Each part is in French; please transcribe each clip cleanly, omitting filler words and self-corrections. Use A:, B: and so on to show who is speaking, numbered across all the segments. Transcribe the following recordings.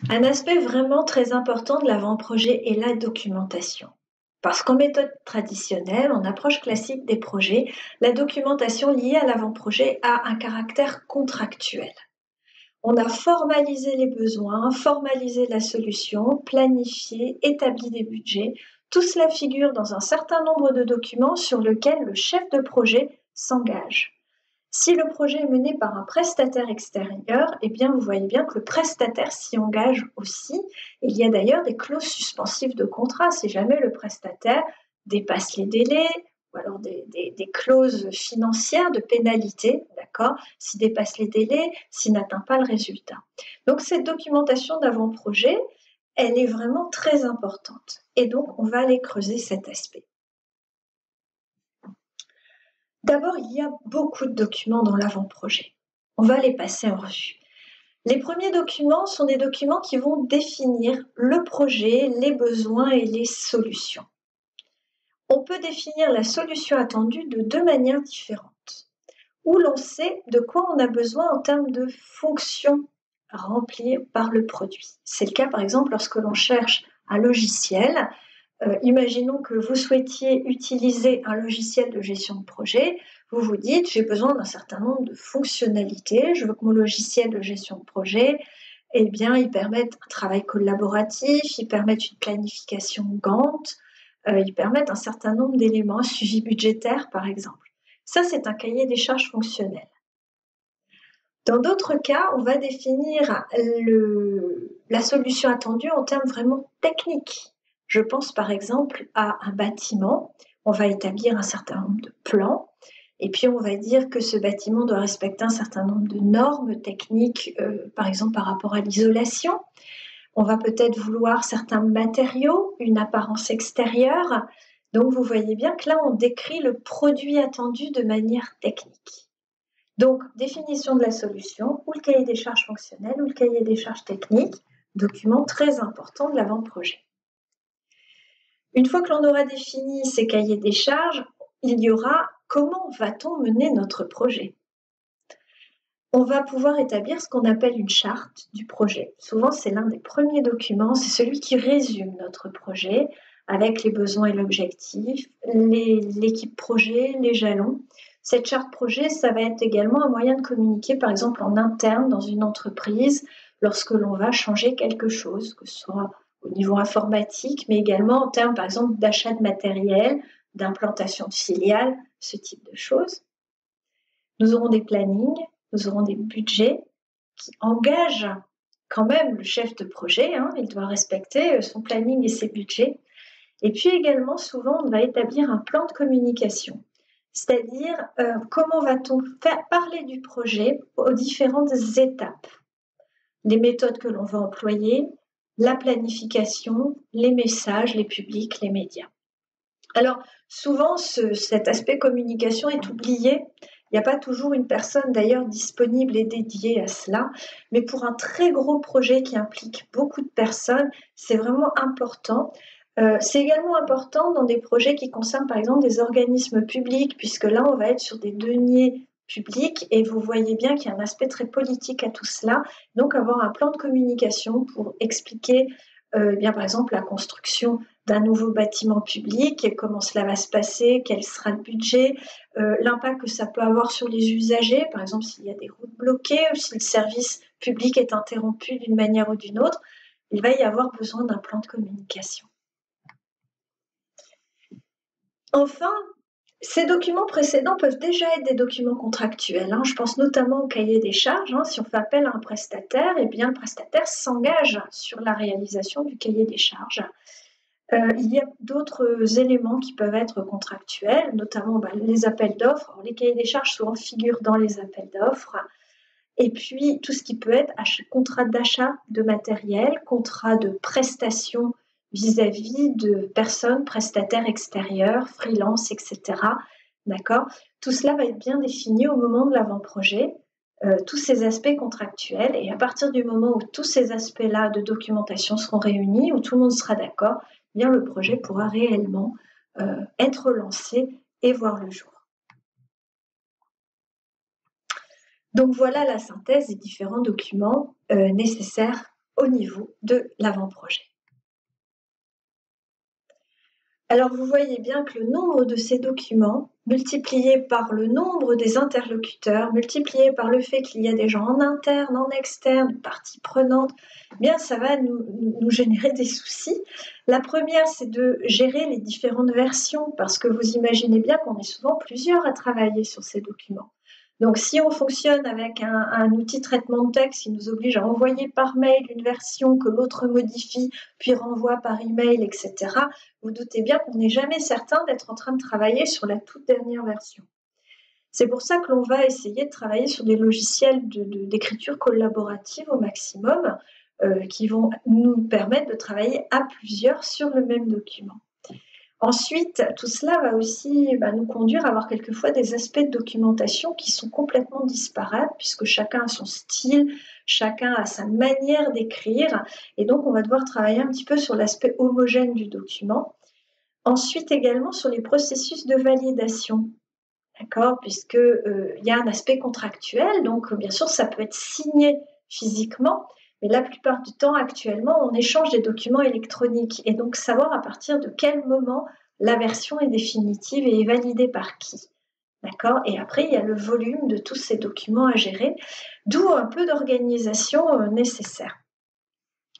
A: Un aspect vraiment très important de l'avant-projet est la documentation. Parce qu'en méthode traditionnelle, en approche classique des projets, la documentation liée à l'avant-projet a un caractère contractuel. On a formalisé les besoins, formalisé la solution, planifié, établi des budgets. Tout cela figure dans un certain nombre de documents sur lesquels le chef de projet s'engage. Si le projet est mené par un prestataire extérieur, eh bien, vous voyez bien que le prestataire s'y engage aussi. Il y a d'ailleurs des clauses suspensives de contrat si jamais le prestataire dépasse les délais, ou alors des clauses financières de pénalité, d'accord, s'il dépasse les délais, s'il n'atteint pas le résultat. Donc cette documentation d'avant-projet, elle est vraiment très importante. Et donc, on va aller creuser cet aspect. D'abord, il y a beaucoup de documents dans l'avant-projet. On va les passer en revue. Les premiers documents sont des documents qui vont définir le projet, les besoins et les solutions. On peut définir la solution attendue de deux manières différentes. Où l'on sait de quoi on a besoin en termes de fonctions remplies par le produit. C'est le cas par exemple lorsque l'on cherche un logiciel. Imaginons que vous souhaitiez utiliser un logiciel de gestion de projet. Vous vous dites, j'ai besoin d'un certain nombre de fonctionnalités. Je veux que mon logiciel de gestion de projet, eh bien, il permette un travail collaboratif, il permette une planification Gantt, il permette un certain nombre d'éléments, un suivi budgétaire par exemple. Ça, c'est un cahier des charges fonctionnel. Dans d'autres cas, on va définir la solution attendue en termes vraiment techniques. Je pense par exemple à un bâtiment. On va établir un certain nombre de plans et puis on va dire que ce bâtiment doit respecter un certain nombre de normes techniques, par exemple par rapport à l'isolation. On va peut-être vouloir certains matériaux, une apparence extérieure. Donc vous voyez bien que là, on décrit le produit attendu de manière technique. Donc, définition de la solution, ou le cahier des charges fonctionnelles, ou le cahier des charges techniques, document très important de l'avant-projet. Une fois que l'on aura défini ces cahiers des charges, il y aura comment va-t-on mener notre projet. On va pouvoir établir ce qu'on appelle une charte du projet. Souvent, c'est l'un des premiers documents, c'est celui qui résume notre projet avec les besoins et l'objectif, l'équipe projet, les jalons. Cette charte projet, ça va être également un moyen de communiquer, par exemple en interne dans une entreprise, lorsque l'on va changer quelque chose, que ce soit au niveau informatique, mais également en termes, par exemple, d'achat de matériel, d'implantation de filiales, ce type de choses. Nous aurons des plannings, nous aurons des budgets qui engagent quand même le chef de projet, il doit respecter son planning et ses budgets. Et puis également, souvent, on va établir un plan de communication, c'est-à-dire comment va-t-on faire parler du projet aux différentes étapes, les méthodes que l'on va employer, la planification, les messages, les publics, les médias. Alors, souvent, cet aspect communication est oublié. Il n'y a pas toujours une personne d'ailleurs disponible et dédiée à cela, mais pour un très gros projet qui implique beaucoup de personnes, c'est vraiment important. C'est également important dans des projets qui concernent par exemple des organismes publics, puisque là on va être sur des deniers publics et vous voyez bien qu'il y a un aspect très politique à tout cela. Donc avoir un plan de communication pour expliquer bien par exemple la construction d'un nouveau bâtiment public, et comment cela va se passer, quel sera le budget, l'impact que ça peut avoir sur les usagers, par exemple s'il y a des routes bloquées ou si le service public est interrompu d'une manière ou d'une autre, il va y avoir besoin d'un plan de communication. Enfin, ces documents précédents peuvent déjà être des documents contractuels. Je pense notamment au cahier des charges. Si on fait appel à un prestataire, eh bien, le prestataire s'engage sur la réalisation du cahier des charges. Il y a d'autres éléments qui peuvent être contractuels, notamment les appels d'offres. Les cahiers des charges souvent figurent dans les appels d'offres. Et puis, tout ce qui peut être contrat d'achat de matériel, contrat de prestation vis-à-vis de personnes, prestataires extérieurs, freelance, etc. D'accord ? Tout cela va être bien défini au moment de l'avant-projet, tous ces aspects contractuels. Et à partir du moment où tous ces aspects-là de documentation seront réunis, où tout le monde sera d'accord, eh bien le projet pourra réellement être lancé et voir le jour. Donc voilà la synthèse des différents documents nécessaires au niveau de l'avant-projet. Alors vous voyez bien que le nombre de ces documents, multiplié par le nombre des interlocuteurs, multiplié par le fait qu'il y a des gens en interne, en externe, parties prenantes, eh bien ça va nous générer des soucis. La première, c'est de gérer les différentes versions, parce que vous imaginez bien qu'on est souvent plusieurs à travailler sur ces documents. Donc, si on fonctionne avec un outil traitement de texte qui nous oblige à envoyer par mail une version que l'autre modifie, puis renvoie par email, etc., vous doutez bien qu'on n'est jamais certain d'être en train de travailler sur la toute dernière version. C'est pour ça que l'on va essayer de travailler sur des logiciels d'écriture collaborative au maximum, qui vont nous permettre de travailler à plusieurs sur le même document. Ensuite, tout cela va aussi nous conduire à avoir quelquefois des aspects de documentation qui sont complètement disparates, puisque chacun a son style, chacun a sa manière d'écrire, et donc on va devoir travailler un petit peu sur l'aspect homogène du document. Ensuite également sur les processus de validation, d'accord, puisque y a un aspect contractuel, donc bien sûr ça peut être signé physiquement, mais la plupart du temps, actuellement, on échange des documents électroniques. Et donc, savoir à partir de quel moment la version est définitive et est validée par qui. D'accord ? Et après, il y a le volume de tous ces documents à gérer, d'où un peu d'organisation nécessaire.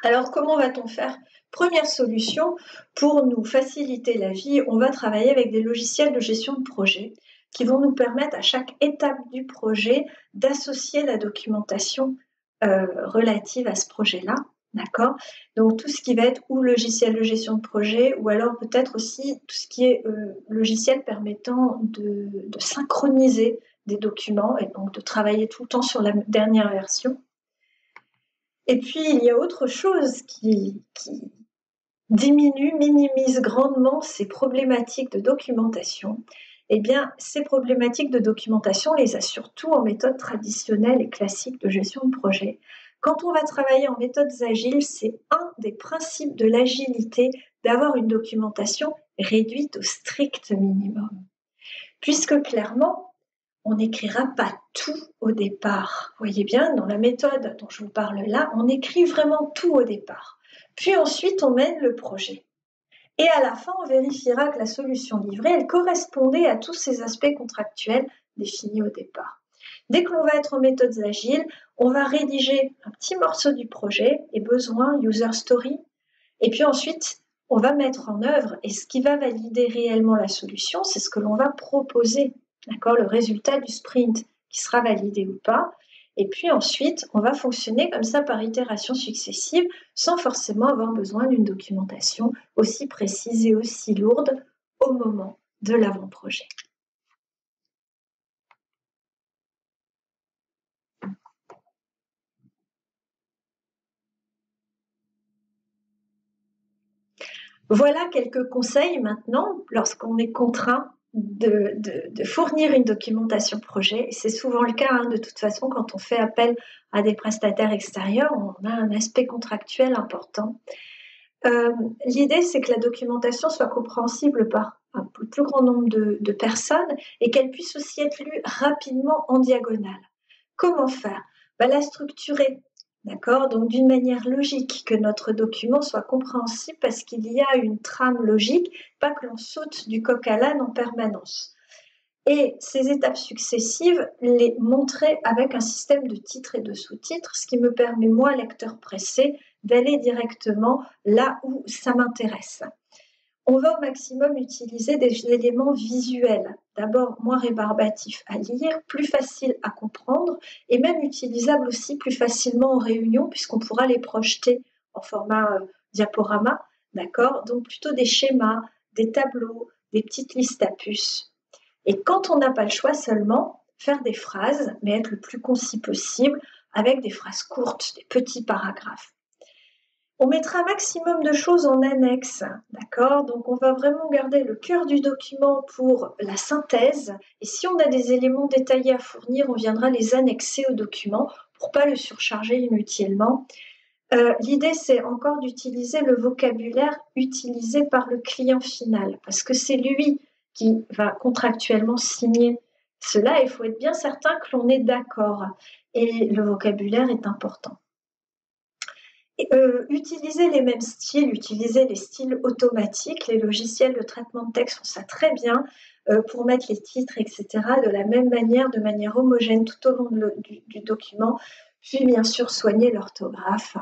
A: Alors, comment va-t-on faire ? Première solution, pour nous faciliter la vie, on va travailler avec des logiciels de gestion de projet qui vont nous permettre à chaque étape du projet d'associer la documentation relative à ce projet-là, d'accord ? Donc tout ce qui va être ou logiciel de gestion de projet, ou alors peut-être aussi tout ce qui est logiciel permettant de synchroniser des documents et donc de travailler tout le temps sur la dernière version. Et puis il y a autre chose qui minimise grandement ces problématiques de documentation. Eh bien, ces problématiques de documentation, on les a surtout en méthode traditionnelle et classique de gestion de projet. Quand on va travailler en méthodes agiles, c'est un des principes de l'agilité d'avoir une documentation réduite au strict minimum. Puisque clairement, on n'écrira pas tout au départ. Vous voyez bien, dans la méthode dont je vous parle là, on écrit vraiment tout au départ. Puis ensuite, on mène le projet. Et à la fin, on vérifiera que la solution livrée, elle correspondait à tous ces aspects contractuels définis au départ. Dès que l'on va être en méthodes agiles, on va rédiger un petit morceau du projet, les besoins, user story, et puis ensuite, on va mettre en œuvre, et ce qui va valider réellement la solution, c'est ce que l'on va proposer, d'accord, le résultat du sprint, qui sera validé ou pas. Et puis ensuite, on va fonctionner comme ça par itération successive, sans forcément avoir besoin d'une documentation aussi précise et aussi lourde au moment de l'avant-projet. Voilà quelques conseils maintenant, lorsqu'on est contraint de fournir une documentation projet. C'est souvent le cas, de toute façon, quand on fait appel à des prestataires extérieurs, on a un aspect contractuel important. L'idée, c'est que la documentation soit compréhensible par un plus grand nombre de personnes et qu'elle puisse aussi être lue rapidement en diagonale. Comment faire ? La structurer, d'accord ? Donc d'une manière logique, que notre document soit compréhensible parce qu'il y a une trame logique, pas que l'on saute du coq à l'âne en permanence. Et ces étapes successives, les montrer avec un système de titres et de sous-titres, ce qui me permet, moi, lecteur pressé, d'aller directement là où ça m'intéresse. On va au maximum utiliser des éléments visuels, d'abord moins rébarbatifs à lire, plus faciles à comprendre et même utilisables aussi plus facilement en réunion puisqu'on pourra les projeter en format diaporama, d'accord ? Donc plutôt des schémas, des tableaux, des petites listes à puces. Et quand on n'a pas le choix seulement, faire des phrases, mais être le plus concis possible, avec des phrases courtes, des petits paragraphes. On mettra un maximum de choses en annexe, d'accord ? Donc on va vraiment garder le cœur du document pour la synthèse, et si on a des éléments détaillés à fournir, on viendra les annexer au document pour ne pas le surcharger inutilement. L'idée, c'est encore d'utiliser le vocabulaire utilisé par le client final, parce que c'est lui qui va contractuellement signer Cela, il faut être bien certain que l'on est d'accord et le vocabulaire est important. Utiliser les mêmes styles, utiliser les styles automatiques, les logiciels de traitement de texte font ça très bien, pour mettre les titres et cetera de la même manière, de manière homogène tout au long du document, puis bien sûr soigner l'orthographe,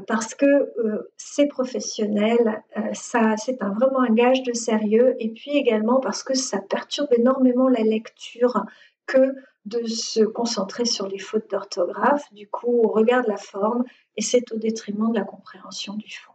A: parce que, c'est professionnel, ça c'est vraiment un gage de sérieux et puis également parce que ça perturbe énormément la lecture que de se concentrer sur les fautes d'orthographe. Du coup, on regarde la forme et c'est au détriment de la compréhension du fond.